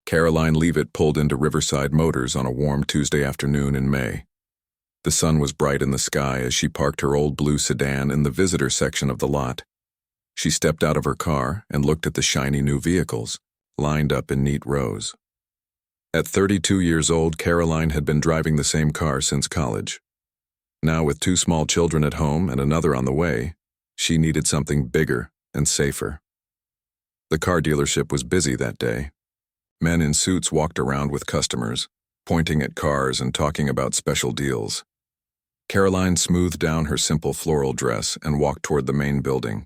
Karoline Leavitt pulled into Riverside Motors on a warm Tuesday afternoon in May. The sun was bright in the sky as she parked her old blue sedan in the visitor section of the lot. She stepped out of her car and looked at the shiny new vehicles, lined up in neat rows. At 32 years old, Karoline had been driving the same car since college. Now, with 2 small children at home and another on the way, she needed something bigger and safer. The car dealership was busy that day. Men in suits walked around with customers, pointing at cars and talking about special deals. Karoline smoothed down her simple floral dress and walked toward the main building.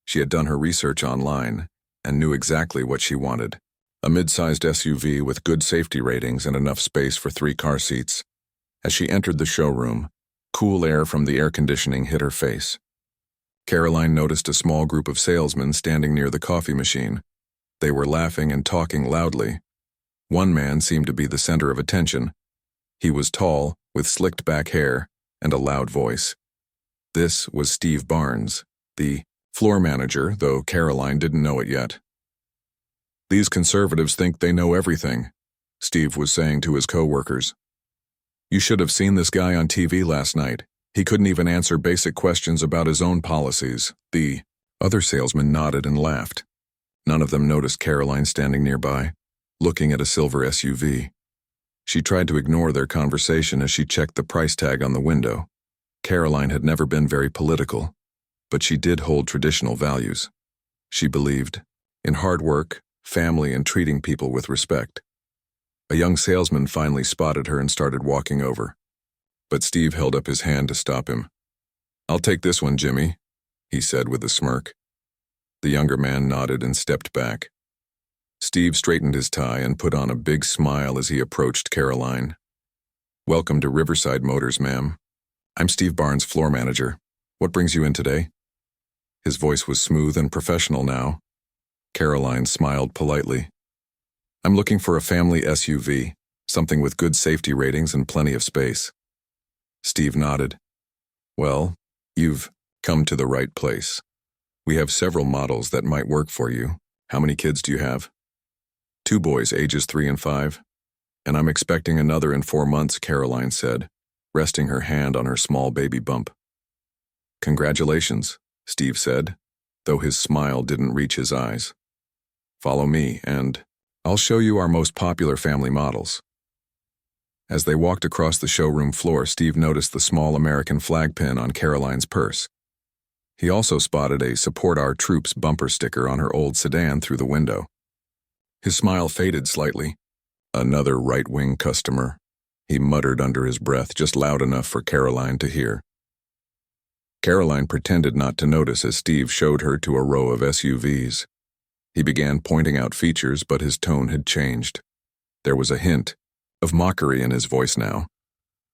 She had done her research online and knew exactly what she wanted: a mid-sized SUV with good safety ratings and enough space for 3 car seats. As she entered the showroom, cool air from the air conditioning hit her face. Karoline noticed a small group of salesmen standing near the coffee machine. They were laughing and talking loudly. One man seemed to be the center of attention. He was tall, with slicked back hair and a loud voice. This was Steve Barnes, the floor manager, though Karoline didn't know it yet. "These conservatives think they know everything," Steve was saying to his co-workers. "You should have seen this guy on TV last night. He couldn't even answer basic questions about his own policies." The other salesman nodded and laughed. None of them noticed Karoline standing nearby, looking at a silver SUV. She tried to ignore their conversation as she checked the price tag on the window. Karoline had never been very political, but she did hold traditional values. She believed in hard work, family, and treating people with respect. A young salesman finally spotted her and started walking over, but Steve held up his hand to stop him. "I'll take this one, Jimmy," he said with a smirk. The younger man nodded and stepped back. Steve straightened his tie and put on a big smile as he approached Karoline. "Welcome to Riverside Motors, ma'am. I'm Steve Barnes, floor manager. What brings you in today?" His voice was smooth and professional now. Karoline smiled politely. "I'm looking for a family SUV, something with good safety ratings and plenty of space." Steve nodded. "Well, you've come to the right place. We have several models that might work for you. How many kids do you have?" "2 boys, ages 3 and 5. And I'm expecting another in 4 months, Karoline said, resting her hand on her small baby bump. "Congratulations," Steve said, though his smile didn't reach his eyes. "Follow me, and I'll show you our most popular family models." As they walked across the showroom floor, Steve noticed the small American flag pin on Karoline's purse. He also spotted a "Support Our Troops" bumper sticker on her old sedan through the window. His smile faded slightly. "Another right-wing customer," he muttered under his breath, just loud enough for Karoline to hear. Karoline pretended not to notice as Steve showed her to a row of SUVs. He began pointing out features, but his tone had changed. There was a hint of mockery in his voice now.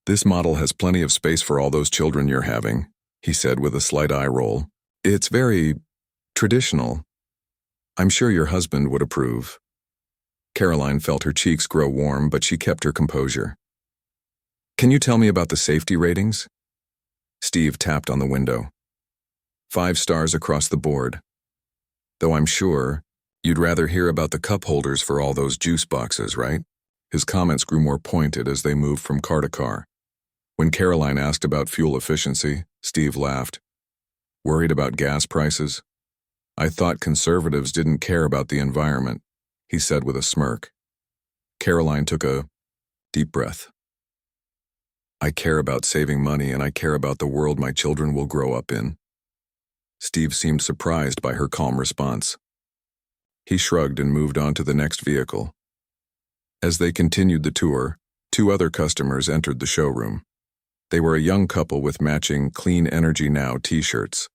"This model has plenty of space for all those children you're having," he said with a slight eye roll. "It's very traditional. I'm sure your husband would approve." Karoline felt her cheeks grow warm, but she kept her composure. "Can you tell me about the safety ratings?" Steve tapped on the window. 5 stars across the board. "Though I'm sure you'd rather hear about the cup holders for all those juice boxes, right?" His comments grew more pointed as they moved from car to car. When Karoline asked about fuel efficiency, Steve laughed. "Worried about gas prices? I thought conservatives didn't care about the environment," he said with a smirk. Karoline took a deep breath. "I care about saving money, and I care about the world my children will grow up in." Steve seemed surprised by her calm response. He shrugged and moved on to the next vehicle. As they continued the tour, 2 other customers entered the showroom. They were a young couple with matching Clean Energy Now t-shirts.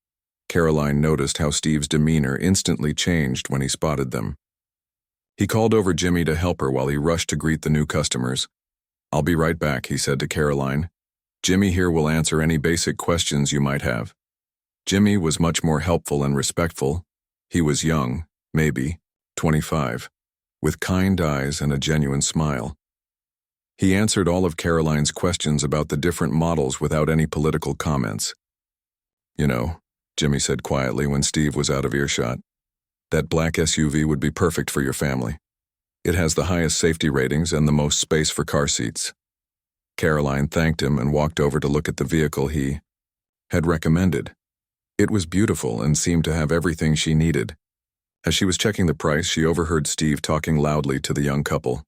Karoline noticed how Steve's demeanor instantly changed when he spotted them. He called over Jimmy to help her while he rushed to greet the new customers. "I'll be right back," he said to Karoline. "Jimmy here will answer any basic questions you might have." Jimmy was much more helpful and respectful. He was young, maybe 25, with kind eyes and a genuine smile. He answered all of Karoline's questions about the different models without any political comments. "You know," Jimmy said quietly when Steve was out of earshot, "that black SUV would be perfect for your family. It has the highest safety ratings and the most space for car seats. Karoline thanked him and walked over to look at the vehicle he had recommended. It was beautiful and seemed to have everything she needed. As she was checking the price, she overheard Steve talking loudly to the young couple.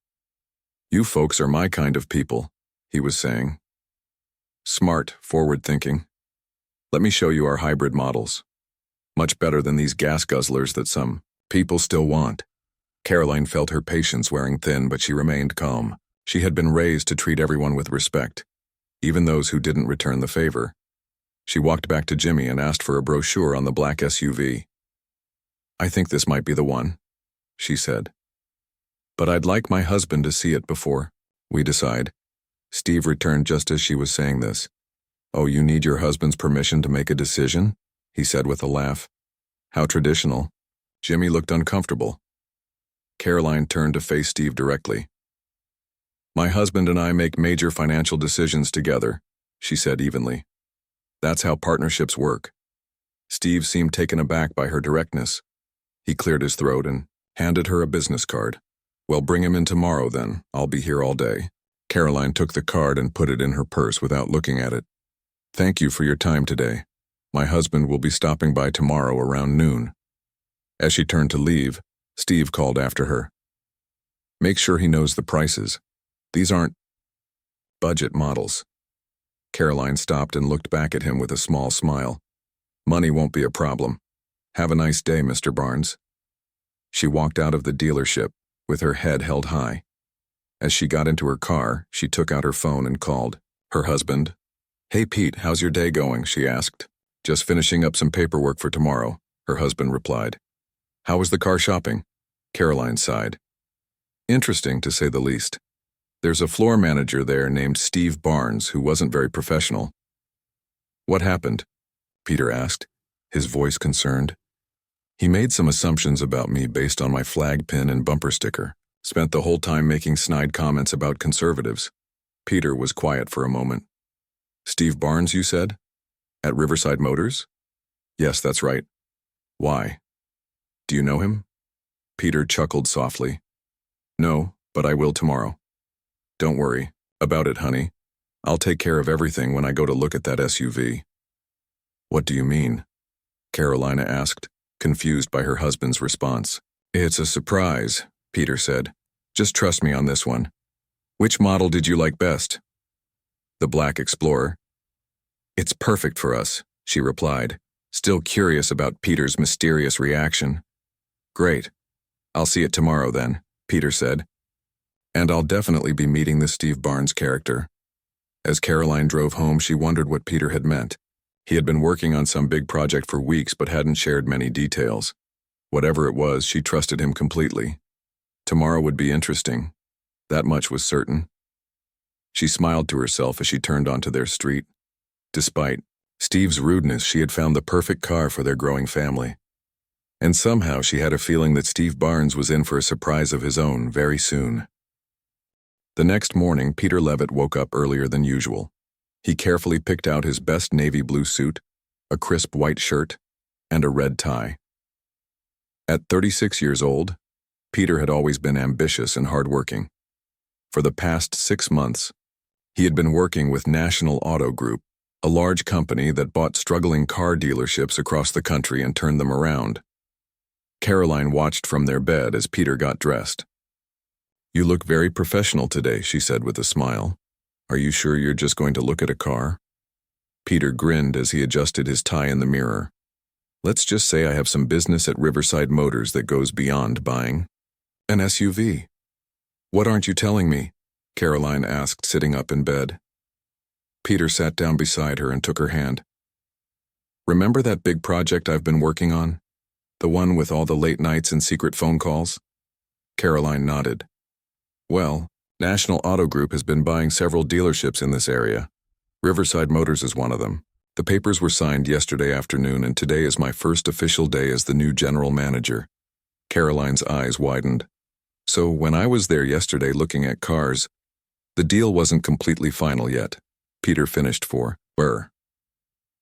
"You folks are my kind of people," he was saying. "Smart, forward-thinking. Let me show you our hybrid models. Much better than these gas guzzlers that some people still want." Karoline felt her patience wearing thin, but she remained calm. She had been raised to treat everyone with respect, even those who didn't return the favor. She walked back to Jimmy and asked for a brochure on the black SUV. "I think this might be the one," she said. "But I'd like my husband to see it before we decide." Steve returned just as she was saying this. "Oh, you need your husband's permission to make a decision?" he said with a laugh. "How traditional." Jimmy looked uncomfortable. Karoline turned to face Steve directly. "My husband and I make major financial decisions together," she said evenly. "That's how partnerships work." Steve seemed taken aback by her directness. He cleared his throat and handed her a business card. "Well, bring him in tomorrow then. I'll be here all day." Karoline took the card and put it in her purse without looking at it. "Thank you for your time today. My husband will be stopping by tomorrow around noon." As she turned to leave, Steve called after her. "Make sure he knows the prices. These aren't budget models." Karoline stopped and looked back at him with a small smile. "Money won't be a problem. Have a nice day, Mr. Barnes." She walked out of the dealership, with her head held high. As she got into her car, she took out her phone and called her husband. "Hey Pete, how's your day going?" she asked. "Just finishing up some paperwork for tomorrow," her husband replied. "How was the car shopping?" Karoline sighed. "Interesting, to say the least. There's a floor manager there named Steve Barnes who wasn't very professional." "What happened?" Peter asked, his voice concerned. "He made some assumptions about me based on my flag pin and bumper sticker. Spent the whole time making snide comments about conservatives." Peter was quiet for a moment. "Steve Barnes, you said? At Riverside Motors?" "Yes, that's right." "Why? Do you know him?" Peter chuckled softly. "No, but I will tomorrow. Don't worry about it, honey. I'll take care of everything when I go to look at that SUV." "What do you mean?" Karoline asked, confused by her husband's response. "It's a surprise," Peter said. "Just trust me on this one. Which model did you like best?" "The Black Explorer." "It's perfect for us," she replied, still curious about Peter's mysterious reaction. "Great. I'll see it tomorrow then," Peter said. "And I'll definitely be meeting the Steve Barnes character." As Karoline drove home, she wondered what Peter had meant. He had been working on some big project for weeks but hadn't shared many details. Whatever it was, she trusted him completely. Tomorrow would be interesting. That much was certain. She smiled to herself as she turned onto their street. Despite Steve's rudeness, she had found the perfect car for their growing family. And somehow she had a feeling that Steve Barnes was in for a surprise of his own very soon. The next morning, Peter Leavitt woke up earlier than usual. He carefully picked out his best navy blue suit, a crisp white shirt, and a red tie. At 36 years old, Peter had always been ambitious and hardworking. For the past 6 months, he had been working with National Auto Group, a large company that bought struggling car dealerships across the country and turned them around. Karoline watched from their bed as Peter got dressed. "You look very professional today," she said with a smile. "Are you sure you're just going to look at a car?" Peter grinned as he adjusted his tie in the mirror. "Let's just say I have some business at Riverside Motors that goes beyond buying an SUV." "What aren't you telling me?" Karoline asked, sitting up in bed. Peter sat down beside her and took her hand. "Remember that big project I've been working on? The one with all the late nights and secret phone calls?" Karoline nodded. "Well, National Auto Group has been buying several dealerships in this area. Riverside Motors is one of them. The papers were signed yesterday afternoon, and today is my first official day as the new general manager." Karoline's eyes widened. "So when I was there yesterday looking at cars, the deal wasn't completely final yet," Peter finished for her.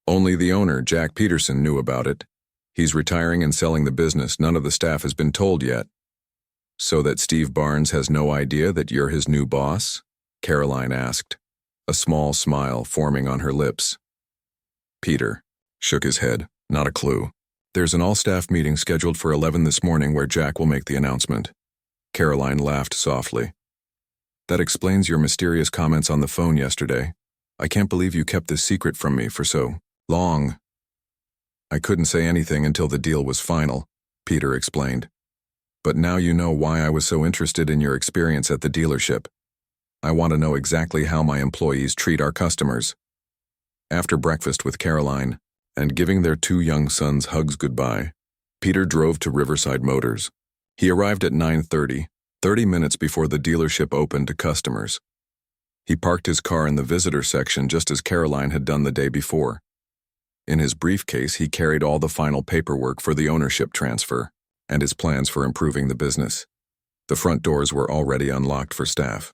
"Only the owner, Jack Peterson, knew about it. He's retiring and selling the business. None of the staff has been told yet." So that Steve Barnes has no idea that you're his new boss? Karoline asked, a small smile forming on her lips. Peter shook his head. Not a clue. There's an all-staff meeting scheduled for 11 this morning where Jack will make the announcement. Karoline laughed softly. That explains your mysterious comments on the phone yesterday. I can't believe you kept this secret from me for so long. I couldn't say anything until the deal was final, Peter explained. But now you know why I was so interested in your experience at the dealership. I want to know exactly how my employees treat our customers. After breakfast with Karoline, and giving their 2 young sons hugs goodbye, Peter drove to Riverside Motors. He arrived at 9:30, 30 minutes before the dealership opened to customers. He parked his car in the visitor section just as Karoline had done the day before. In his briefcase, he carried all the final paperwork for the ownership transfer and his plans for improving the business. The front doors were already unlocked for staff.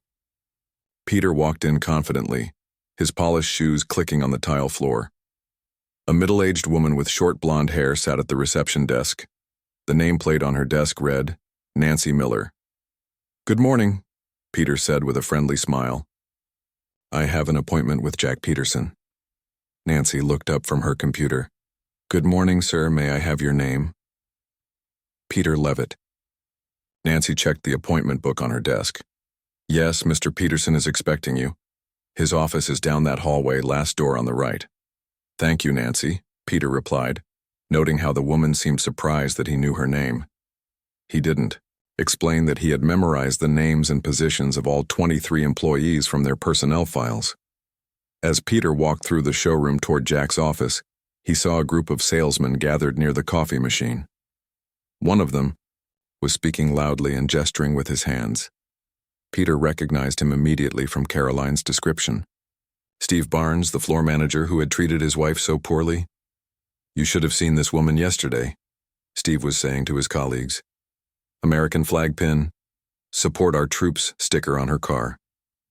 Peter walked in confidently, his polished shoes clicking on the tile floor. A middle-aged woman with short blonde hair sat at the reception desk. The nameplate on her desk read, Nancy Miller. Good morning, Peter said with a friendly smile. I have an appointment with Jack Peterson. Nancy looked up from her computer. Good morning, sir. May I have your name? Peter Leavitt. Nancy checked the appointment book on her desk. Yes, Mr. Peterson is expecting you. His office is down that hallway, last door on the right. Thank you, Nancy, Peter replied, noting how the woman seemed surprised that he knew her name. He didn't. Explained that he had memorized the names and positions of all 23 employees from their personnel files. As Peter walked through the showroom toward Jack's office, he saw a group of salesmen gathered near the coffee machine. One of them was speaking loudly and gesturing with his hands. Peter recognized him immediately from Karoline's description. Steve Barnes, the floor manager who had treated his wife so poorly. You should have seen this woman yesterday, Steve was saying to his colleagues. American flag pin, support our troops sticker on her car.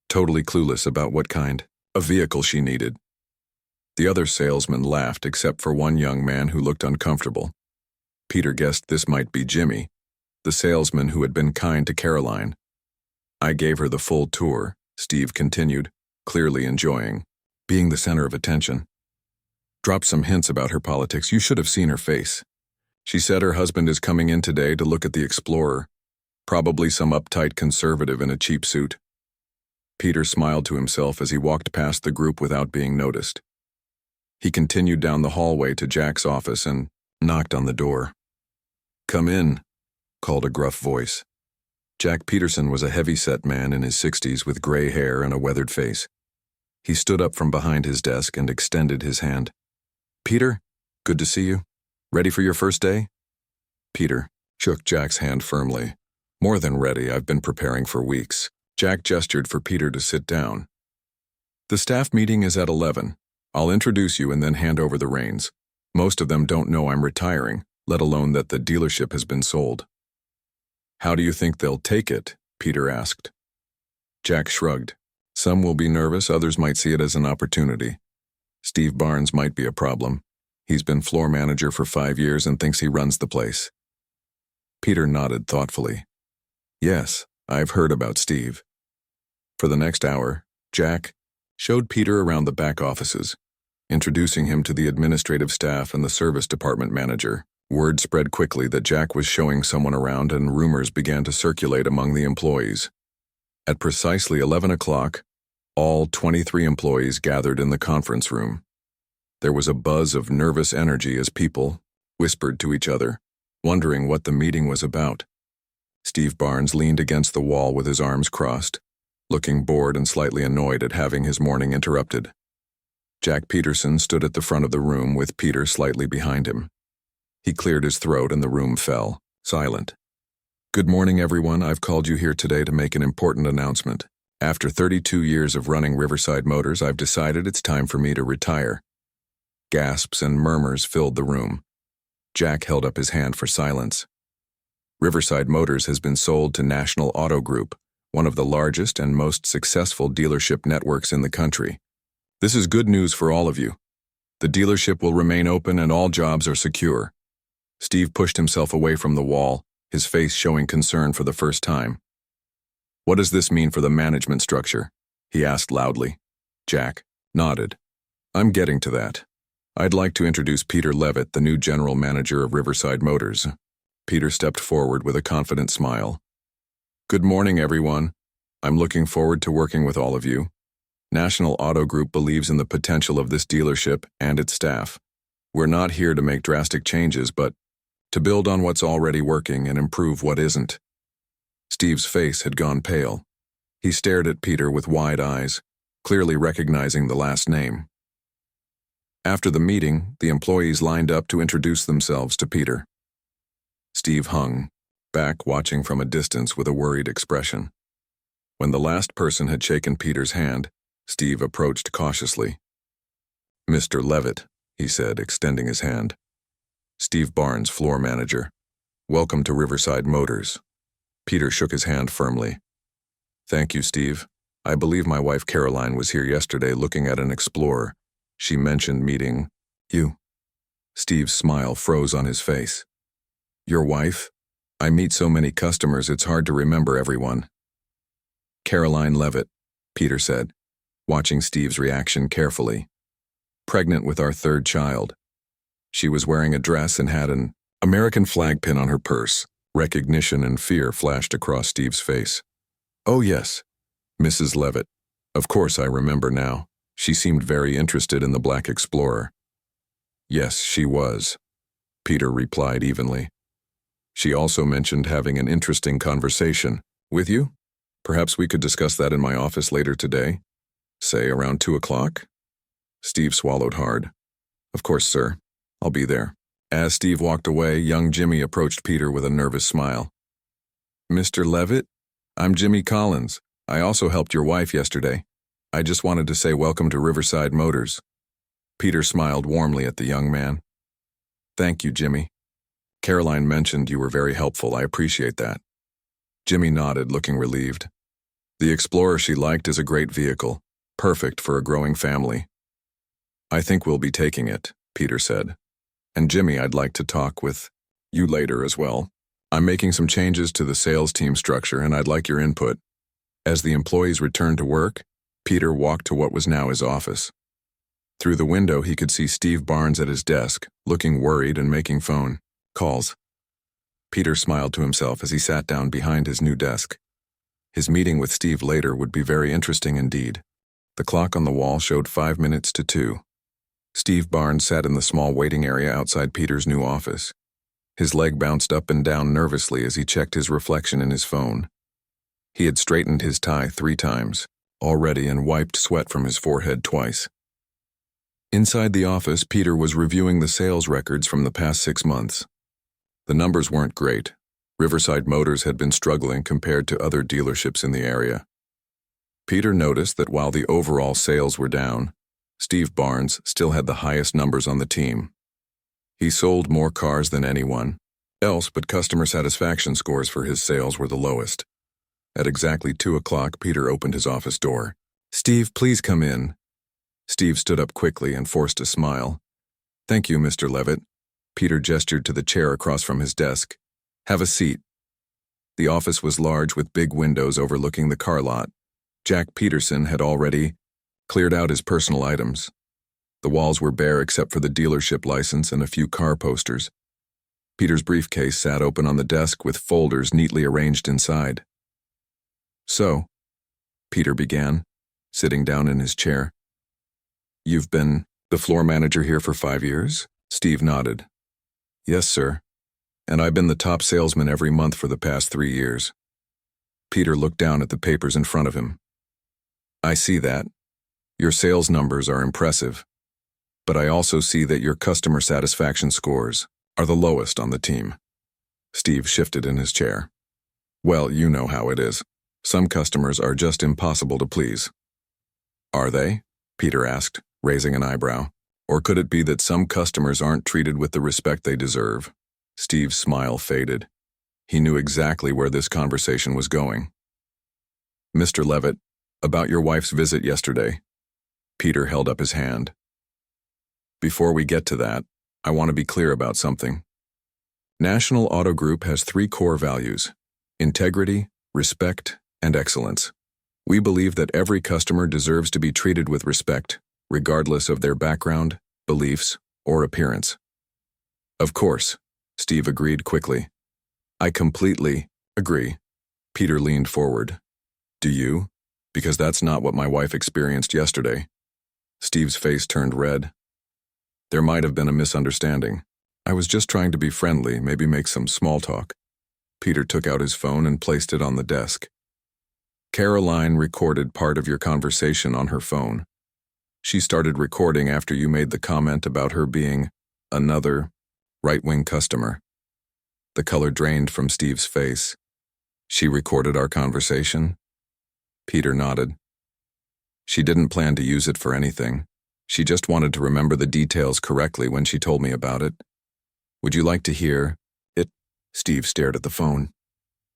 Totally clueless about what kind of vehicle she needed. The other salesmen laughed except for one young man who looked uncomfortable. Peter guessed this might be Jimmy, the salesman who had been kind to Karoline. I gave her the full tour, Steve continued, clearly enjoying being the center of attention. Dropped some hints about her politics. You should have seen her face. She said her husband is coming in today to look at the Explorer, probably some uptight conservative in a cheap suit. Peter smiled to himself as he walked past the group without being noticed. He continued down the hallway to Jack's office and knocked on the door. Come in, called a gruff voice. Jack Peterson was a heavy-set man in his 60s with gray hair and a weathered face. He stood up from behind his desk and extended his hand. Peter, good to see you. Ready for your first day? Peter shook Jack's hand firmly. More than ready, I've been preparing for weeks. Jack gestured for Peter to sit down. The staff meeting is at 11. I'll introduce you and then hand over the reins. Most of them don't know I'm retiring, let alone that the dealership has been sold. How do you think they'll take it? Peter asked. Jack shrugged. Some will be nervous, others might see it as an opportunity. Steve Barnes might be a problem. He's been floor manager for 5 years and thinks he runs the place. Peter nodded thoughtfully. Yes, I've heard about Steve. For the next hour, Jack showed Peter around the back offices, introducing him to the administrative staff and the service department manager. Word spread quickly that Jack was showing someone around and rumors began to circulate among the employees. At precisely 11 o'clock, all 23 employees gathered in the conference room. There was a buzz of nervous energy as people whispered to each other, wondering what the meeting was about. Steve Barnes leaned against the wall with his arms crossed, looking bored and slightly annoyed at having his morning interrupted. Jack Peterson stood at the front of the room with Peter slightly behind him. He cleared his throat and the room fell, silent. Good morning, everyone. I've called you here today to make an important announcement. After 32 years of running Riverside Motors, I've decided it's time for me to retire. Gasps and murmurs filled the room. Jack held up his hand for silence. Riverside Motors has been sold to National Auto Group, one of the largest and most successful dealership networks in the country. This is good news for all of you. The dealership will remain open and all jobs are secure. Steve pushed himself away from the wall, his face showing concern for the first time. "What does this mean for the management structure?" he asked loudly. Jack nodded. "I'm getting to that. I'd like to introduce Peter Leavitt, the new general manager of Riverside Motors." Peter stepped forward with a confident smile. "Good morning, everyone. I'm looking forward to working with all of you. National Auto Group believes in the potential of this dealership and its staff. We're not here to make drastic changes, but to build on what's already working and improve what isn't." Steve's face had gone pale. He stared at Peter with wide eyes, clearly recognizing the last name. After the meeting, the employees lined up to introduce themselves to Peter. Steve hung back, watching from a distance with a worried expression. When the last person had shaken Peter's hand, Steve approached cautiously. "Mr. Leavitt," he said, extending his hand. "Steve Barnes, floor manager. Welcome to Riverside Motors." Peter shook his hand firmly. "Thank you, Steve. I believe my wife Karoline was here yesterday looking at an Explorer. She mentioned meeting you." Steve's smile froze on his face. "Your wife? I meet so many customers it's hard to remember everyone." "Karoline Leavitt," Peter said, watching Steve's reaction carefully. "Pregnant with our third child. She was wearing a dress and had an American flag pin on her purse." Recognition and fear flashed across Steve's face. "Oh yes, Mrs. Leavitt. Of course I remember now. She seemed very interested in the Black Explorer." "Yes, she was," Peter replied evenly. "She also mentioned having an interesting conversation with you. Perhaps we could discuss that in my office later today, say around 2 o'clock? Steve swallowed hard. "Of course, sir. I'll be there." As Steve walked away, young Jimmy approached Peter with a nervous smile. "Mr. Leavitt, I'm Jimmy Collins. I also helped your wife yesterday. I just wanted to say welcome to Riverside Motors." Peter smiled warmly at the young man. "Thank you, Jimmy. Karoline mentioned you were very helpful. I appreciate that." Jimmy nodded, looking relieved. The Explorer she liked is a great vehicle, perfect for a growing family. "I think we'll be taking it," Peter said. "And Jimmy, I'd like to talk with you later as well. I'm making some changes to the sales team structure and I'd like your input." As the employees returned to work, Peter walked to what was now his office. Through the window he could see Steve Barnes at his desk, looking worried and making phone calls. Peter smiled to himself as he sat down behind his new desk. His meeting with Steve later would be very interesting indeed. The clock on the wall showed 5 minutes to 2. Steve Barnes sat in the small waiting area outside Peter's new office. His leg bounced up and down nervously as he checked his reflection in his phone. He had straightened his tie 3 times already and wiped sweat from his forehead twice. Inside the office, Peter was reviewing the sales records from the past 6 months. The numbers weren't great. Riverside Motors had been struggling compared to other dealerships in the area. Peter noticed that while the overall sales were down, Steve Barnes still had the highest numbers on the team. He sold more cars than anyone else, but customer satisfaction scores for his sales were the lowest. At exactly 2 o'clock, Peter opened his office door. "Steve, please come in." Steve stood up quickly and forced a smile. "Thank you, Mr. Leavitt." Peter gestured to the chair across from his desk. "Have a seat." The office was large with big windows overlooking the car lot. Jack Peterson had already cleared out his personal items. The walls were bare except for the dealership license and a few car posters. Peter's briefcase sat open on the desk with folders neatly arranged inside. "So," Peter began, sitting down in his chair. "You've been the floor manager here for 5 years?" Steve nodded. "Yes, sir. And I've been the top salesman every month for the past 3 years. Peter looked down at the papers in front of him. "I see that. Your sales numbers are impressive. But I also see that your customer satisfaction scores are the lowest on the team." Steve shifted in his chair. "Well, you know how it is. Some customers are just impossible to please." "Are they?" Peter asked, raising an eyebrow. "Or could it be that some customers aren't treated with the respect they deserve?" Steve's smile faded. He knew exactly where this conversation was going. "Mr. Leavitt, about your wife's visit yesterday." Peter held up his hand. "Before we get to that, I want to be clear about something. National Auto Group has 3 core values: integrity, respect, and excellence. We believe that every customer deserves to be treated with respect, regardless of their background, beliefs, or appearance. Of course, Steve agreed quickly. I completely agree. Peter leaned forward. Do you? Because that's not what my wife experienced yesterday. Steve's face turned red. There might have been a misunderstanding. I was just trying to be friendly, maybe make some small talk. Peter took out his phone and placed it on the desk. Karoline recorded part of your conversation on her phone. She started recording after you made the comment about her being another right-wing customer. The color drained from Steve's face. She recorded our conversation? Peter nodded. She didn't plan to use it for anything. She just wanted to remember the details correctly when she told me about it. Would you like to hear it? Steve stared at the phone.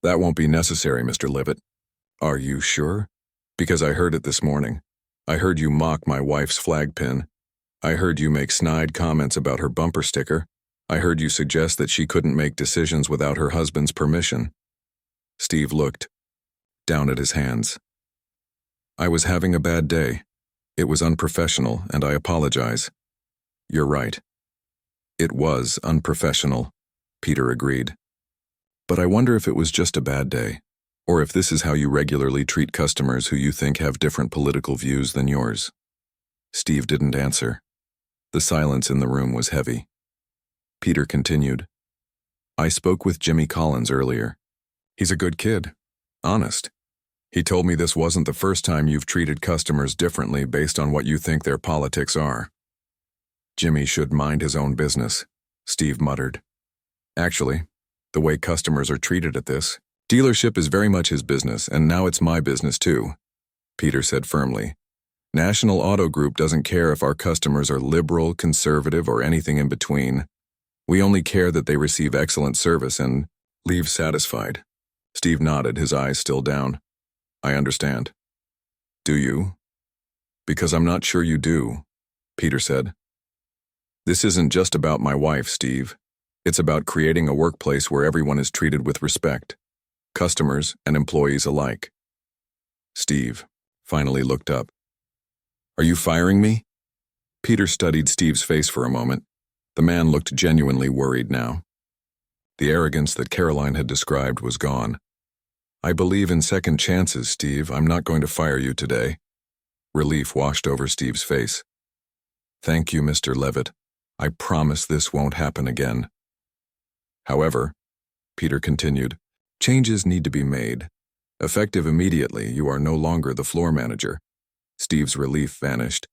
That won't be necessary, Mr. Leavitt. Are you sure? Because I heard it this morning. I heard you mock my wife's flag pin. I heard you make snide comments about her bumper sticker. I heard you suggest that she couldn't make decisions without her husband's permission. Steve looked down at his hands. I was having a bad day. It was unprofessional, and I apologize. You're right. It was unprofessional, Peter agreed. But I wonder if it was just a bad day, or if this is how you regularly treat customers who you think have different political views than yours. Steve didn't answer. The silence in the room was heavy. Peter continued. I spoke with Jimmy Collins earlier. He's a good kid, honest. He told me this wasn't the first time you've treated customers differently based on what you think their politics are. Jimmy should mind his own business, Steve muttered. Actually, the way customers are treated at this dealership is very much his business, and now it's my business too, Peter said firmly. National Auto Group doesn't care if our customers are liberal, conservative, or anything in between. We only care that they receive excellent service and leave satisfied. Steve nodded, his eyes still down. I understand. Do you? Because I'm not sure you do, Peter said. This isn't just about my wife, Steve. It's about creating a workplace where everyone is treated with respect, customers and employees alike. Steve finally looked up. Are you firing me? Peter studied Steve's face for a moment. The man looked genuinely worried now. The arrogance that Karoline had described was gone. I believe in second chances, Steve. I'm not going to fire you today. Relief washed over Steve's face. Thank you, Mr. Leavitt. I promise this won't happen again. However, Peter continued, changes need to be made. Effective immediately, you are no longer the floor manager. Steve's relief vanished.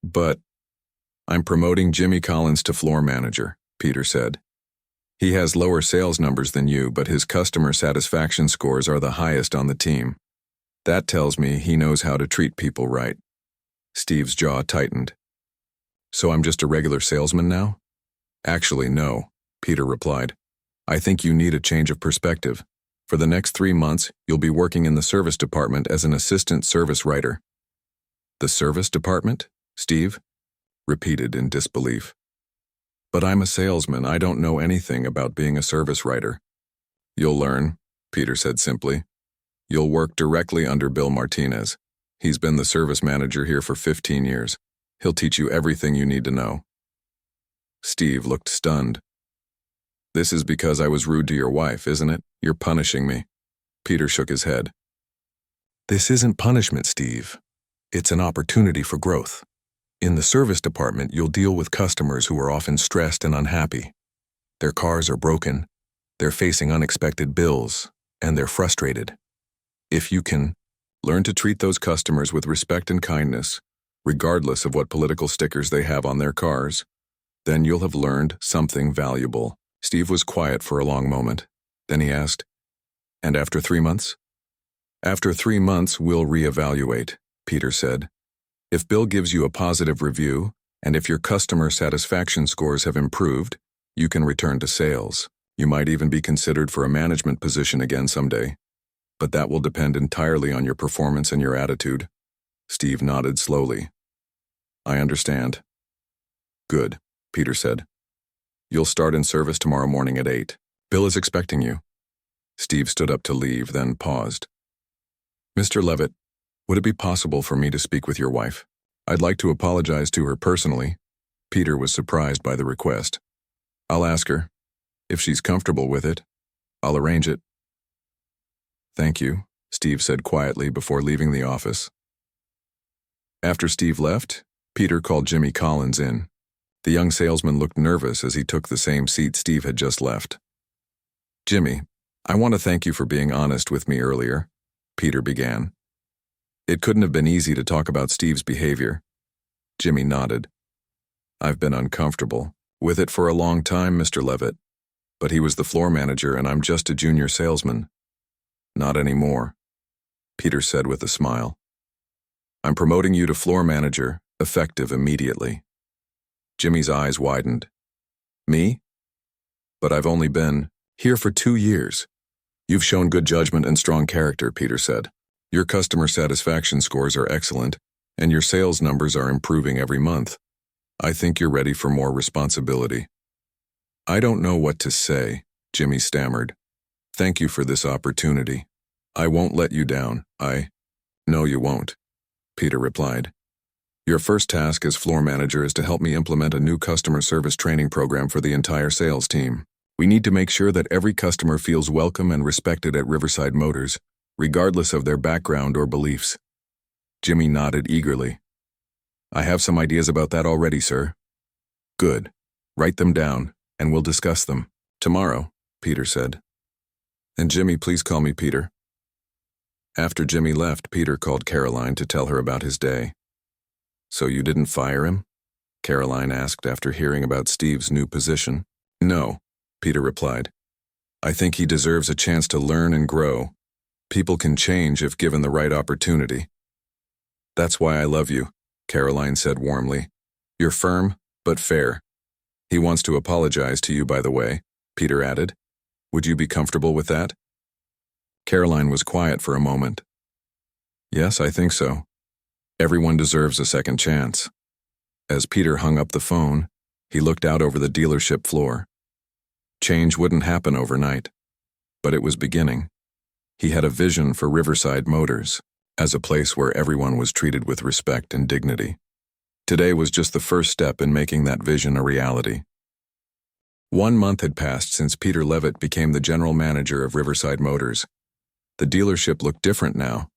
But I'm promoting Jimmy Collins to floor manager, Peter said. He has lower sales numbers than you, but his customer satisfaction scores are the highest on the team. That tells me he knows how to treat people right. Steve's jaw tightened. So I'm just a regular salesman now? Actually, no, Peter replied. I think you need a change of perspective. For the next 3 months, you'll be working in the service department as an assistant service writer. The service department? Steve repeated in disbelief. But I'm a salesman. I don't know anything about being a service writer. You'll learn, Peter said simply. You'll work directly under Bill Martinez. He's been the service manager here for 15 years. He'll teach you everything you need to know. Steve looked stunned. This is because I was rude to your wife, isn't it? You're punishing me. Peter shook his head. This isn't punishment, Steve. It's an opportunity for growth. In the service department, you'll deal with customers who are often stressed and unhappy. Their cars are broken, they're facing unexpected bills, and they're frustrated. If you can learn to treat those customers with respect and kindness, regardless of what political stickers they have on their cars, then you'll have learned something valuable. Steve was quiet for a long moment. Then he asked, And after 3 months? After 3 months, we'll reevaluate, Peter said. If Bill gives you a positive review, and if your customer satisfaction scores have improved, you can return to sales. You might even be considered for a management position again someday. But that will depend entirely on your performance and your attitude. Steve nodded slowly. I understand. Good, Peter said. You'll start in service tomorrow morning at 8. Bill is expecting you. Steve stood up to leave, then paused. Mr. Leavitt, would it be possible for me to speak with your wife? I'd like to apologize to her personally. Peter was surprised by the request. I'll ask her. If she's comfortable with it, I'll arrange it. Thank you, Steve said quietly before leaving the office. After Steve left, Peter called Jimmy Collins in. The young salesman looked nervous as he took the same seat Steve had just left. Jimmy, I want to thank you for being honest with me earlier, Peter began. It couldn't have been easy to talk about Steve's behavior. Jimmy nodded. I've been uncomfortable with it for a long time, Mr. Leavitt, but he was the floor manager and I'm just a junior salesman. Not anymore, Peter said with a smile. I'm promoting you to floor manager, effective immediately. Jimmy's eyes widened. Me? But I've only been here for 2 years. You've shown good judgment and strong character, Peter said. Your customer satisfaction scores are excellent, and your sales numbers are improving every month. I think you're ready for more responsibility. I don't know what to say, Jimmy stammered. Thank you for this opportunity. I won't let you down. No, you won't, Peter replied. Your first task as floor manager is to help me implement a new customer service training program for the entire sales team. We need to make sure that every customer feels welcome and respected at Riverside Motors, regardless of their background or beliefs. Jimmy nodded eagerly. I have some ideas about that already, sir. Good. Write them down, and we'll discuss them tomorrow, Peter said. And Jimmy, please call me Peter. After Jimmy left, Peter called Karoline to tell her about his day. So you didn't fire him? Karoline asked after hearing about Steve's new position. No, Peter replied. I think he deserves a chance to learn and grow. People can change if given the right opportunity. That's why I love you, Karoline said warmly. You're firm, but fair. He wants to apologize to you, by the way, Peter added. Would you be comfortable with that? Karoline was quiet for a moment. Yes, I think so. Everyone deserves a second chance. As Peter hung up the phone, he looked out over the dealership floor. Change wouldn't happen overnight, but it was beginning. He had a vision for Riverside Motors as a place where everyone was treated with respect and dignity. Today was just the first step in making that vision a reality. 1 month had passed since Peter Leavitt became the general manager of Riverside Motors. The dealership looked different now.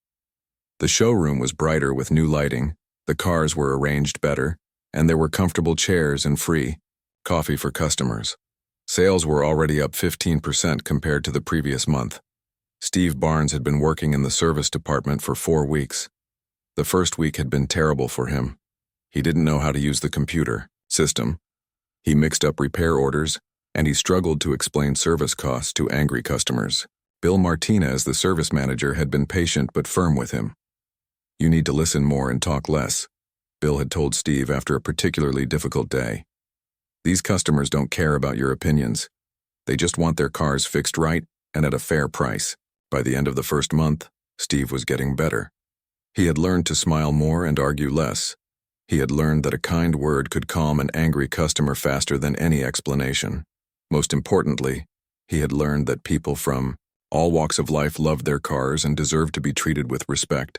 The showroom was brighter with new lighting, the cars were arranged better, and there were comfortable chairs and free coffee for customers. Sales were already up 15% compared to the previous month. Steve Barnes had been working in the service department for 4 weeks. The first week had been terrible for him. He didn't know how to use the computer system. He mixed up repair orders, and he struggled to explain service costs to angry customers. Bill Martinez, the service manager, had been patient but firm with him. You need to listen more and talk less, Bill had told Steve after a particularly difficult day. These customers don't care about your opinions. They just want their cars fixed right and at a fair price. By the end of the first month, Steve was getting better. He had learned to smile more and argue less. He had learned that a kind word could calm an angry customer faster than any explanation. Most importantly, he had learned that people from all walks of life loved their cars and deserved to be treated with respect.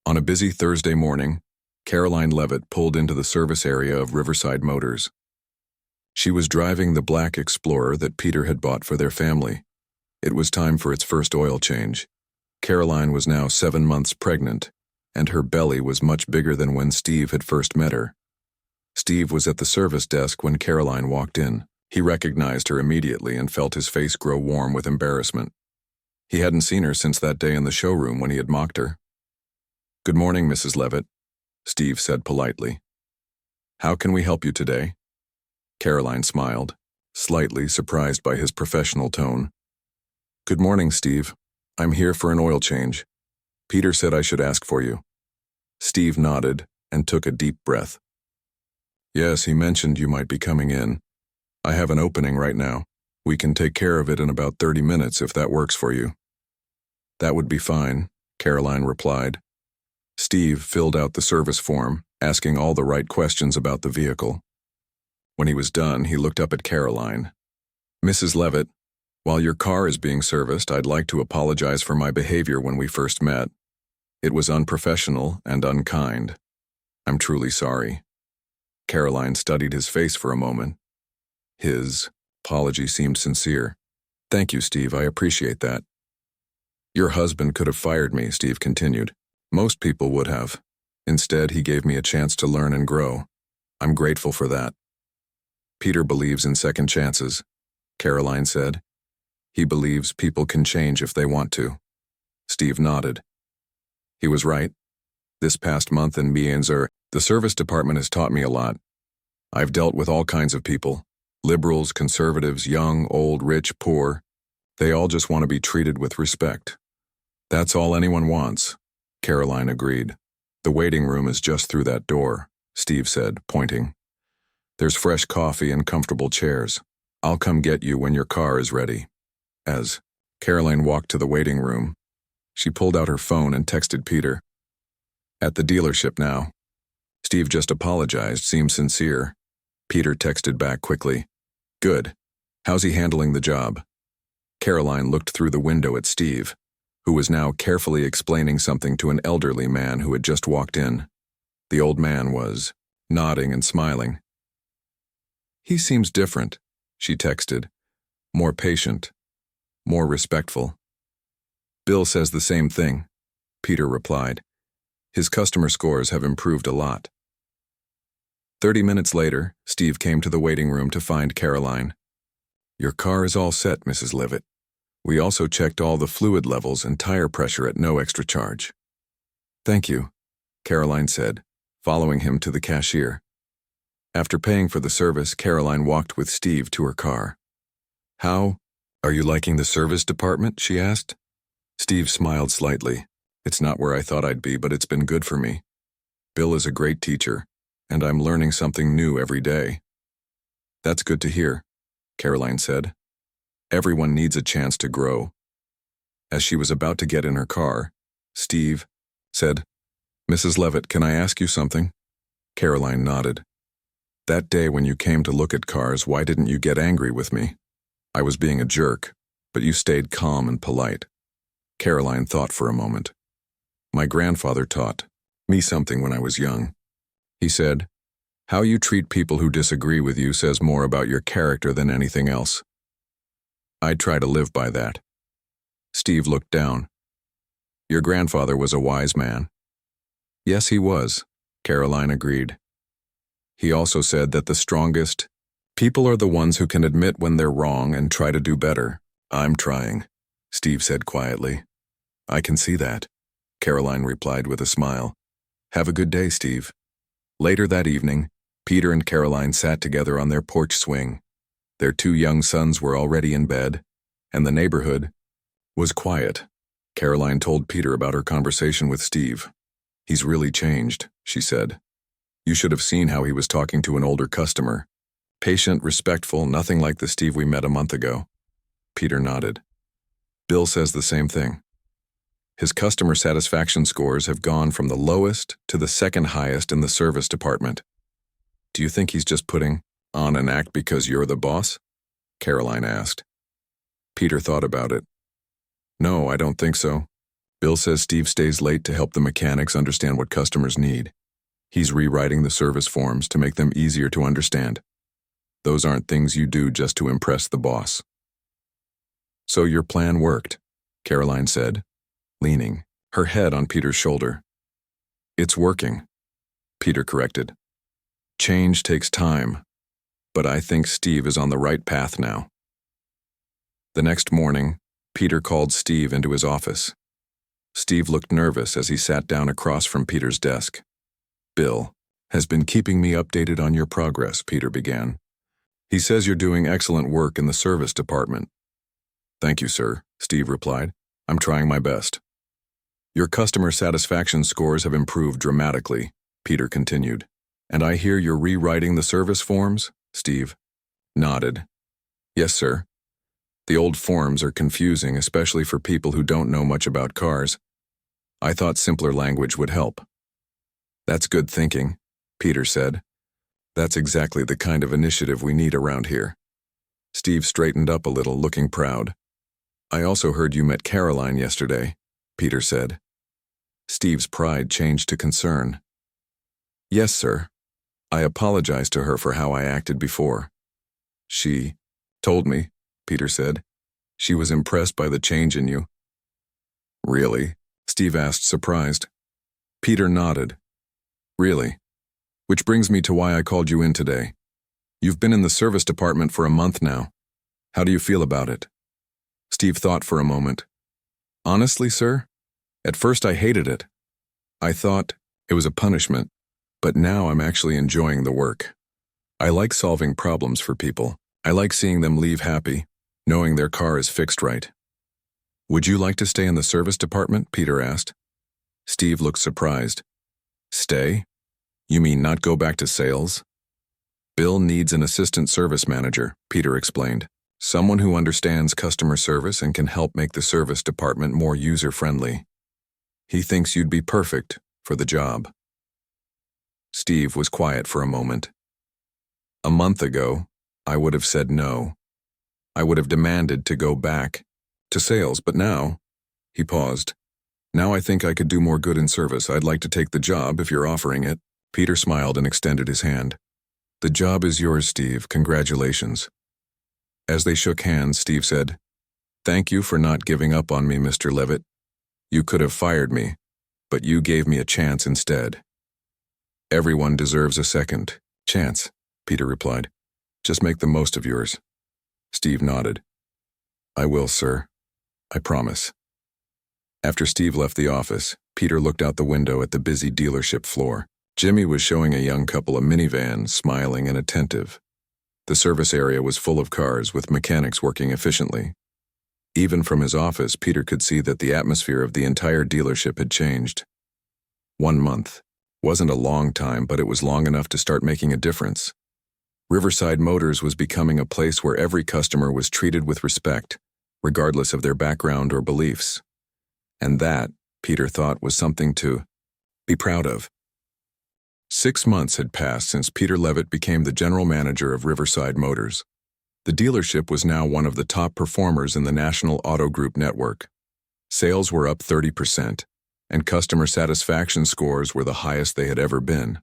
On a busy Thursday morning, Karoline Leavitt pulled into the service area of Riverside Motors. She was driving the black Explorer that Peter had bought for their family. It was time for its first oil change. Karoline was now 7 months pregnant, and her belly was much bigger than when Steve had first met her. Steve was at the service desk when Karoline walked in. He recognized her immediately and felt his face grow warm with embarrassment. He hadn't seen her since that day in the showroom when he had mocked her. Good morning, Mrs. Leavitt, Steve said politely. How can we help you today? Karoline smiled, slightly surprised by his professional tone. Good morning, Steve. I'm here for an oil change. Peter said I should ask for you. Steve nodded and took a deep breath. Yes, he mentioned you might be coming in. I have an opening right now. We can take care of it in about 30 minutes if that works for you. That would be fine, Karoline replied. Steve filled out the service form, asking all the right questions about the vehicle. When he was done, he looked up at Karoline. Mrs. Leavitt, While your car is being serviced, I'd like to apologize for my behavior when we first met. It was unprofessional and unkind. I'm truly sorry. Karoline studied his face for a moment. His apology seemed sincere. Thank you, Steve, I appreciate that. Your husband could have fired me, Steve continued. Most people would have. Instead, he gave me a chance to learn and grow. I'm grateful for that. Peter believes in second chances, Karoline said. He believes people can change if they want to. Steve nodded. He was right. This past month in Mienzur, the service department has taught me a lot. I've dealt with all kinds of people. Liberals, conservatives, young, old, rich, poor. They all just want to be treated with respect. That's all anyone wants, Karoline agreed. The waiting room is just through that door, Steve said, pointing. There's fresh coffee and comfortable chairs. I'll come get you when your car is ready. As Karoline walked to the waiting room, she pulled out her phone and texted Peter. At the dealership now. Steve just apologized, seemed sincere. Peter texted back quickly. Good. How's he handling the job? Karoline looked through the window at Steve, who was now carefully explaining something to an elderly man who had just walked in. The old man was nodding and smiling. He seems different, she texted. More patient. More respectful. Bill says the same thing, Peter replied. His customer scores have improved a lot. 30 minutes later, Steve came to the waiting room to find Karoline. Your car is all set, Mrs. Leavitt. We also checked all the fluid levels and tire pressure at no extra charge. Thank you, Karoline said, following him to the cashier. After paying for the service, Karoline walked with Steve to her car. How are you liking the service department? She asked. Steve smiled slightly. It's not where I thought I'd be, but it's been good for me. Bill is a great teacher, and I'm learning something new every day. That's good to hear, Karoline said. Everyone needs a chance to grow. As she was about to get in her car, Steve said, Mrs. Leavitt, can I ask you something? Karoline nodded. That day when you came to look at cars, why didn't you get angry with me? I was being a jerk, but you stayed calm and polite. Karoline thought for a moment. My grandfather taught me something when I was young. He said, how you treat people who disagree with you says more about your character than anything else. I'd try to live by that. Steve looked down. Your grandfather was a wise man. Yes, he was, Karoline agreed. He also said that the strongest people are the ones who can admit when they're wrong and try to do better. I'm trying, Steve said quietly. I can see that, Karoline replied with a smile. Have a good day, Steve. Later that evening, Peter and Karoline sat together on their porch swing. Their 2 young sons were already in bed, and the neighborhood was quiet. Karoline told Peter about her conversation with Steve. He's really changed, she said. You should have seen how he was talking to an older customer. Patient, respectful, nothing like the Steve we met a month ago. Peter nodded. Bill says the same thing. His customer satisfaction scores have gone from the lowest to the second highest in the service department. Do you think he's just putting on an act because you're the boss? Karoline asked. Peter thought about it. No, I don't think so. Bill says Steve stays late to help the mechanics understand what customers need. He's rewriting the service forms to make them easier to understand. Those aren't things you do just to impress the boss. So your plan worked, Karoline said, leaning her head on Peter's shoulder. It's working, Peter corrected. Change takes time, but I think Steve is on the right path now. The next morning, Peter called Steve into his office. Steve looked nervous as he sat down across from Peter's desk. Bill has been keeping me updated on your progress, Peter began. He says you're doing excellent work in the service department. Thank you, sir, Steve replied. I'm trying my best. Your customer satisfaction scores have improved dramatically, Peter continued. And I hear you're rewriting the service forms? Steve nodded. Yes, sir. The old forms are confusing, especially for people who don't know much about cars. I thought simpler language would help. That's good thinking, Peter said. That's exactly the kind of initiative we need around here. Steve straightened up a little, looking proud. I also heard you met Karoline yesterday, Peter said. Steve's pride changed to concern. Yes, sir. I apologized to her for how I acted before. She told me, Peter said. She was impressed by the change in you. Really? Steve asked, surprised. Peter nodded. Really? Which brings me to why I called you in today. You've been in the service department for a month now. How do you feel about it? Steve thought for a moment. Honestly, sir, at first I hated it. I thought it was a punishment, but now I'm actually enjoying the work. I like solving problems for people. I like seeing them leave happy, knowing their car is fixed right. Would you like to stay in the service department? Peter asked. Steve looked surprised. Stay? You mean not go back to sales? Bill needs an assistant service manager, Peter explained. Someone who understands customer service and can help make the service department more user-friendly. He thinks you'd be perfect for the job. Steve was quiet for a moment. A month ago, I would have said no. I would have demanded to go back to sales, but now, he paused. Now I think I could do more good in service. I'd like to take the job if you're offering it. Peter smiled and extended his hand. The job is yours, Steve. Congratulations. As they shook hands, Steve said, Thank you for not giving up on me, Mr. Leavitt. You could have fired me, but you gave me a chance instead. Everyone deserves a second chance, Peter replied. Just make the most of yours. Steve nodded. I will, sir. I promise. After Steve left the office, Peter looked out the window at the busy dealership floor. Jimmy was showing a young couple a minivan, smiling and attentive. The service area was full of cars with mechanics working efficiently. Even from his office, Peter could see that the atmosphere of the entire dealership had changed. 1 month wasn't a long time, but it was long enough to start making a difference. Riverside Motors was becoming a place where every customer was treated with respect, regardless of their background or beliefs. And that, Peter thought, was something to be proud of. 6 months had passed since Peter Leavitt became the general manager of Riverside Motors. The dealership was now one of the top performers in the National Auto Group network. Sales were up 30%, and customer satisfaction scores were the highest they had ever been.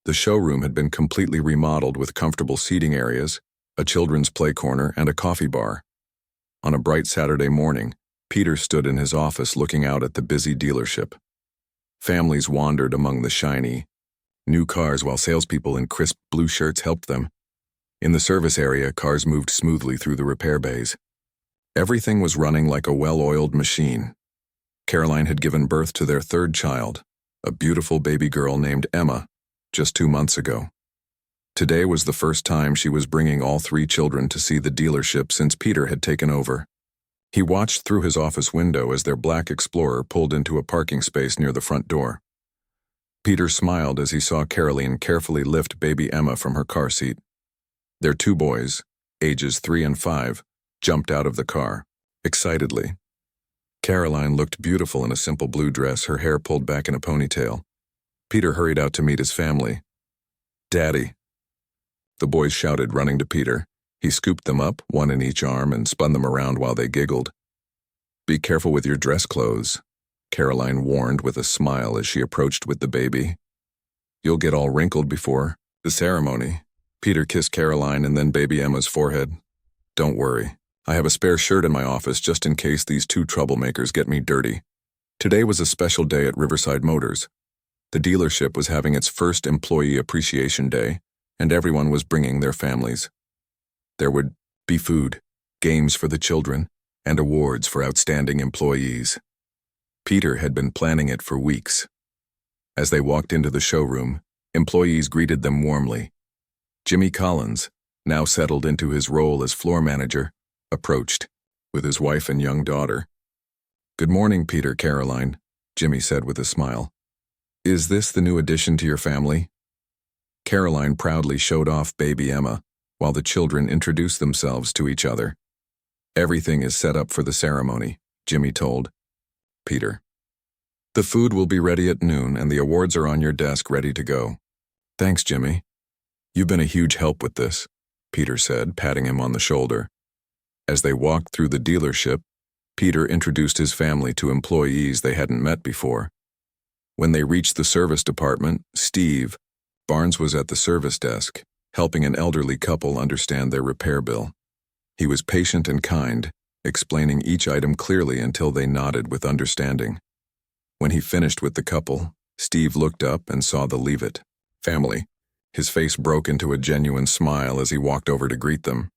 The showroom had been completely remodeled with comfortable seating areas, a children's play corner, and a coffee bar. On a bright Saturday morning, Peter stood in his office looking out at the busy dealership. Families wandered among the shiny, new cars while salespeople in crisp blue shirts helped them. In the service area, cars moved smoothly through the repair bays. Everything was running like a well-oiled machine. Karoline had given birth to their third child, a beautiful baby girl named Emma, just 2 months ago. Today was the first time she was bringing all 3 children to see the dealership since Peter had taken over. He watched through his office window as their black Explorer pulled into a parking space near the front door. Peter smiled as he saw Karoline carefully lift baby Emma from her car seat. Their 2 boys, ages 3 and 5, jumped out of the car, excitedly. Karoline looked beautiful in a simple blue dress, her hair pulled back in a ponytail. Peter hurried out to meet his family. Daddy. The boys shouted, running to Peter. He scooped them up, one in each arm, and spun them around while they giggled. Be careful with your dress clothes, Karoline warned with a smile as she approached with the baby. You'll get all wrinkled before the ceremony. Peter kissed Karoline and then baby Emma's forehead. Don't worry. I have a spare shirt in my office just in case these 2 troublemakers get me dirty. Today was a special day at Riverside Motors. The dealership was having its first Employee Appreciation Day, and everyone was bringing their families. There would be food, games for the children, and awards for outstanding employees. Peter had been planning it for weeks. As they walked into the showroom, employees greeted them warmly. Jimmy Collins, now settled into his role as floor manager, approached, with his wife and young daughter. Good morning, Peter, Karoline, Jimmy said with a smile. Is this the new addition to your family? Karoline proudly showed off baby Emma, while the children introduced themselves to each other. Everything is set up for the ceremony, Jimmy told Peter. The food will be ready at noon and the awards are on your desk ready to go. Thanks, Jimmy. You've been a huge help with this. Peter said, patting him on the shoulder. As they walked through the dealership, Peter introduced his family to employees they hadn't met before. When they reached the service department, Steve Barnes was at the service desk, helping an elderly couple understand their repair bill. He was patient and kind, explaining each item clearly until they nodded with understanding. When he finished with the couple, Steve looked up and saw the Leavitt family. His face broke into a genuine smile as he walked over to greet them.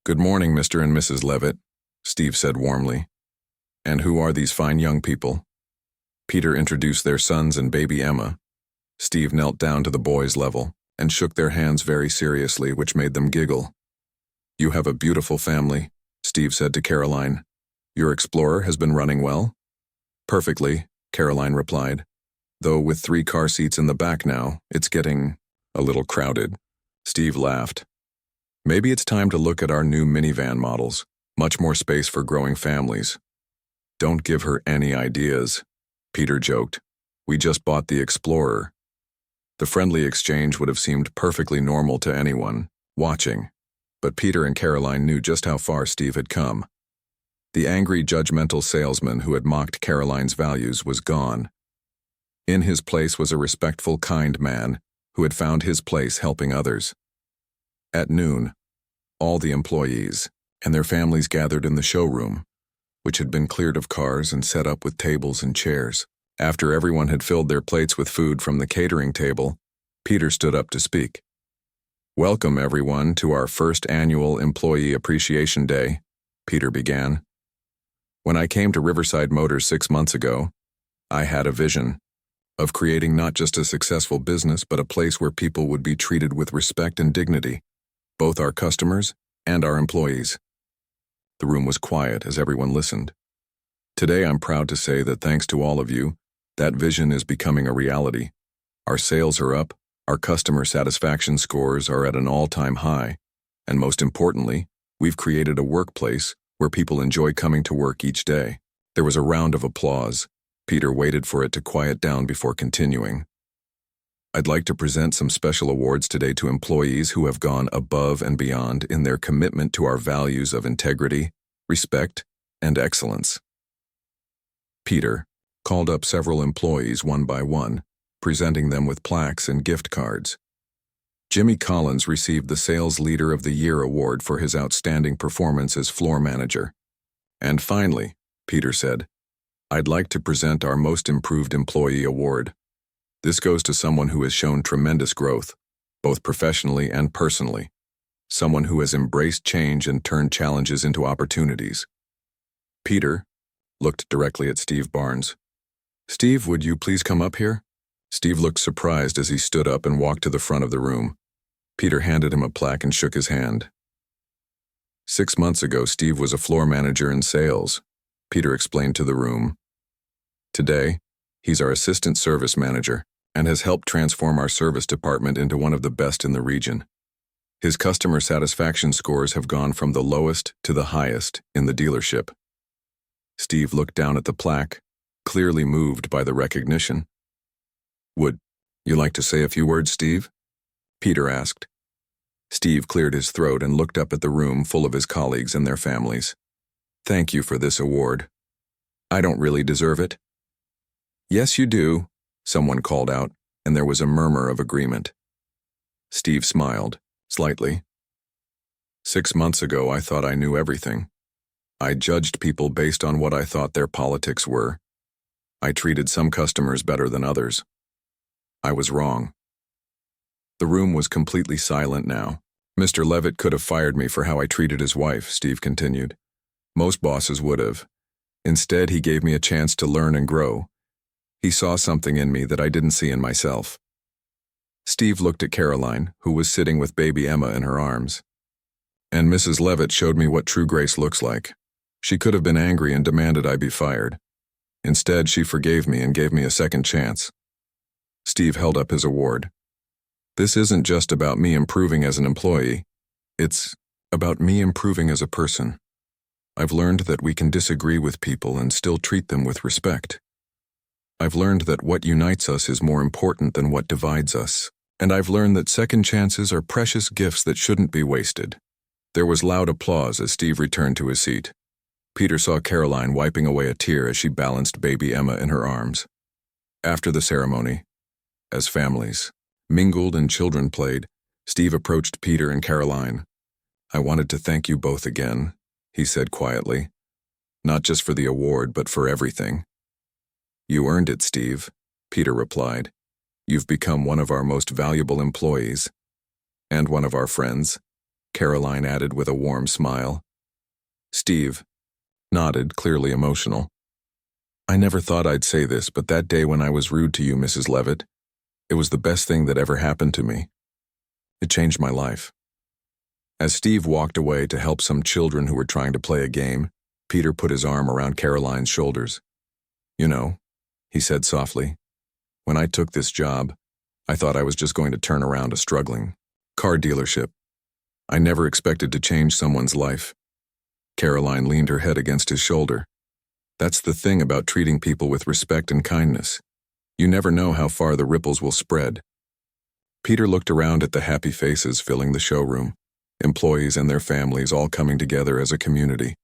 "Good morning, Mr. and Mrs. Leavitt," Steve said warmly. "And who are these fine young people?" Peter introduced their sons and baby Emma. Steve knelt down to the boys' level and shook their hands very seriously, which made them giggle. "You have a beautiful family," Steve said to Karoline. "Your Explorer has been running well?" "Perfectly," Karoline replied. "Though with 3 car seats in the back now, it's getting a little crowded." Steve laughed. "Maybe it's time to look at our new minivan models. Much more space for growing families." "Don't give her any ideas," Peter joked. "We just bought the Explorer." The friendly exchange would have seemed perfectly normal to anyone watching, but Peter and Karoline knew just how far Steve had come. The angry, judgmental salesman who had mocked Karoline's values was gone. In his place was a respectful, kind man who had found his place helping others. At noon, all the employees and their families gathered in the showroom, which had been cleared of cars and set up with tables and chairs. After everyone had filled their plates with food from the catering table, Peter stood up to speak. "Welcome, everyone, to our first annual Employee Appreciation Day," Peter began. "When I came to Riverside Motors 6 months ago, I had a vision of creating not just a successful business but a place where people would be treated with respect and dignity, both our customers and our employees." The room was quiet as everyone listened. "Today I'm proud to say that thanks to all of you, that vision is becoming a reality. Our sales are up, our customer satisfaction scores are at an all-time high, and most importantly, we've created a workplace where people enjoy coming to work each day." There was a round of applause. Peter waited for it to quiet down before continuing. "I'd like to present some special awards today to employees who have gone above and beyond in their commitment to our values of integrity, respect, and excellence." Peter called up several employees one by one, presenting them with plaques and gift cards. Jimmy Collins received the Sales Leader of the Year award for his outstanding performance as floor manager. "And finally," Peter said, "I'd like to present our Most Improved Employee award. This goes to someone who has shown tremendous growth, both professionally and personally. Someone who has embraced change and turned challenges into opportunities." Peter looked directly at Steve Barnes. "Steve, would you please come up here?" Steve looked surprised as he stood up and walked to the front of the room. Peter handed him a plaque and shook his hand. 6 months ago, Steve was a floor manager in sales, Peter explained to the room. Today, he's our assistant service manager and has helped transform our service department into one of the best in the region. His customer satisfaction scores have gone from the lowest to the highest in the dealership. Steve looked down at the plaque, clearly moved by the recognition. "Would you like to say a few words, Steve?" Peter asked. Steve cleared his throat and looked up at the room full of his colleagues and their families. "Thank you for this award. I don't really deserve it." "Yes, you do," someone called out, and there was a murmur of agreement. Steve smiled, slightly. 6 months ago, I thought I knew everything. I judged people based on what I thought their politics were. I treated some customers better than others. I was wrong." The room was completely silent now. "Mr. Leavitt could have fired me for how I treated his wife," Steve continued. "Most bosses would have. Instead, he gave me a chance to learn and grow. He saw something in me that I didn't see in myself." Steve looked at Karoline, who was sitting with baby Emma in her arms. "And Mrs. Leavitt showed me what true grace looks like. She could have been angry and demanded I be fired. Instead, she forgave me and gave me a second chance." Steve held up his award. "This isn't just about me improving as an employee. It's about me improving as a person. I've learned that we can disagree with people and still treat them with respect. I've learned that what unites us is more important than what divides us. And I've learned that second chances are precious gifts that shouldn't be wasted. There was loud applause as Steve returned to his seat. Peter saw Karoline wiping away a tear as she balanced baby Emma in her arms. After the ceremony, as families mingled and children played, Steve approached Peter and Karoline. "I wanted to thank you both again," he said quietly. "Not just for the award, but for everything." "You earned it, Steve," Peter replied. "You've become one of our most valuable employees." "And one of our friends," Karoline added with a warm smile. Steve nodded, clearly emotional. "I never thought I'd say this, but that day when I was rude to you, Mrs. Leavitt, it was the best thing that ever happened to me. It changed my life." As Steve walked away to help some children who were trying to play a game, Peter put his arm around Karoline's shoulders. "You know," he said softly, "when I took this job, I thought I was just going to turn around a struggling car dealership. I never expected to change someone's life." Karoline leaned her head against his shoulder. "That's the thing about treating people with respect and kindness. You never know how far the ripples will spread." Peter looked around at the happy faces filling the showroom, employees and their families all coming together as a community.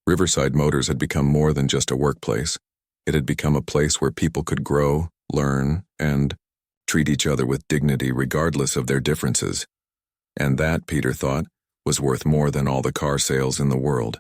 Riverside Motors had become more than just a workplace. It had become a place where people could grow, learn, and treat each other with dignity regardless of their differences. And that, Peter thought, was worth more than all the car sales in the world.